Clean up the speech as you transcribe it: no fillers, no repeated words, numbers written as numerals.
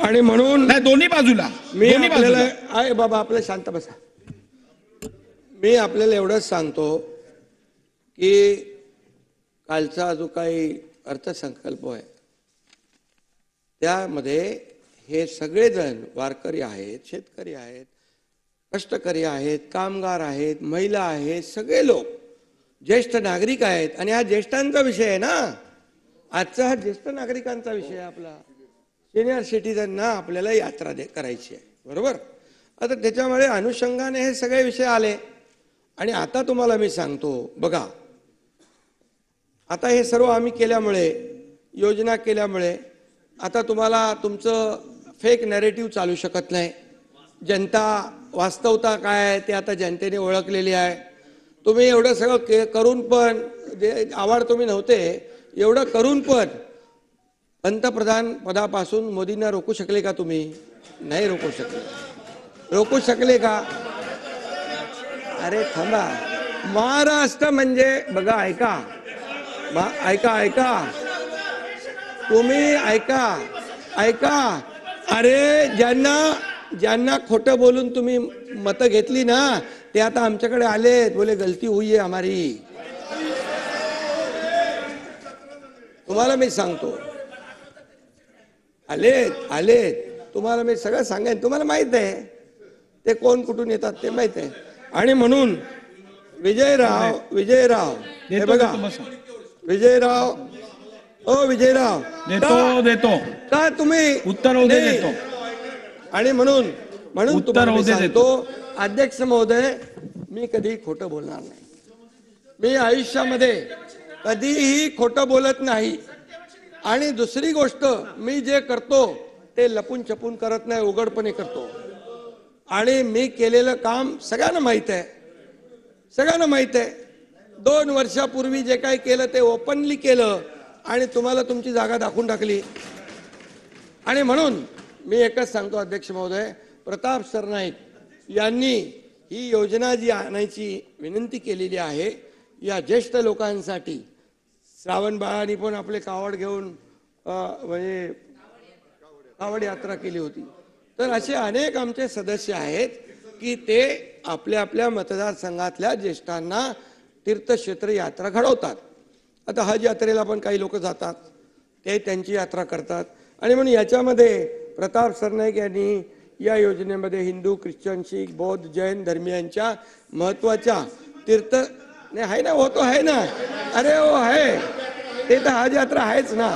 आणि म्हणून नाही दोन्ही बाजूला मी आपल्याला आहे बाबा आपलं शांत बसा. मी आपल्याला एवढंच सांगतो की कालचा जो काही अर्थसंकल्प आहे त्यामध्ये हे सगळेजण वारकरी आहेत, शेतकरी आहेत, कष्टकरी आहेत, कामगार आहेत, महिला आहेत, सगळे लोक ज्येष्ठ नागरिक आहेत. आणि हा ज्येष्ठांचा विषय आहे ना, आजचा हा ज्येष्ठ नागरिकांचा विषय आहे. आपला सिनियर सिटीजनना आपल्याला यात्रा करायची आहे, बरोबर. आता त्याच्यामुळे अनुषंगाने हे सगळे विषय आले. आणि आता तुम्हाला मी सांगतो बघा, आता हे सर्व आम्ही केल्यामुळे, योजना केल्यामुळे आता तुम्हाला तुमचं फेक नॅरेटिव्ह चालू शकत नाही. जनता वास्तवता काय आहे ते आता जनतेने ओळखलेली आहे. तुम्ही एवढं सगळं करून पण आवाड तुम्ही नव्हते, एवढं करून पण पंतप्रधान पदापासून मोदींना रोखू शकले का तुम्ही? नाही रोखू शकले. रोखू शकले का? अरे थांबा, महाराष्ट्र म्हणजे बघा, ऐका ऐका तुम्ही ऐका. अरे ज्यांना खोटं बोलून तुम्ही मतं घेतली ना ते आता आमच्याकडे आलेत, बोले गलती हुई है हमारी. तुम्हाला मी सांगतो, आलेत तुम्हाला मी सगळं सांगेन. तुम्हाला माहित आहे ते कोण कुठून येतात ते माहित आहे. आणि म्हणून विजयराव हे बघा, विजयराव देतो का तुम्ही उत्तर देतो. आणि म्हणून तुम्हाला सांगतो अध्यक्ष महोदय, मी कधी खोटं बोलणार नाही. मी आयुष्यामध्ये कधीही खोटं बोलत नाही. आणि दुसरी गोष्ट, मी जे करतो ते लपून छपून करत नाही, उघडपणे करतो. आणि मी केलेलं काम सगळ्यांना माहित आहे. 2 वर्षापूर्वी जे काही केलं ते ओपनली केलं आणि तुम्हाला तुमची जागा दाखवून टाकली. आणि म्हणून मी एकच सांगतो अध्यक्ष महोदय, प्रताप सरनाईक यांनी ही योजना जी आणायची विनंती केलेली आहे या ज्येष्ठ लोकांसाठी, श्रावण बाळांनी पण आपले कावड घेऊन म्हणजे कावड यात्रा केली होती. तर असे अनेक आमचे सदस्य आहेत की ते आपल्या आपल्या मतदारसंघातल्या ज्येष्ठांना तीर्थक्षेत्र यात्रा घडवतात. आता हज यात्रेला पण काही लोक जातात, ते त्यांची यात्रा करतात. आणि म्हणून याच्यामध्ये प्रताप सरनाईक यांनी या योजनेमध्ये हिंदू, ख्रिश्चन, शीख, बौद्ध, जैन धर्मियांच्या महत्वाच्या तीर्थ आहे ना, होतो आहे ना, अरे हो आहे ते तर हज यात्रा आहेच ना.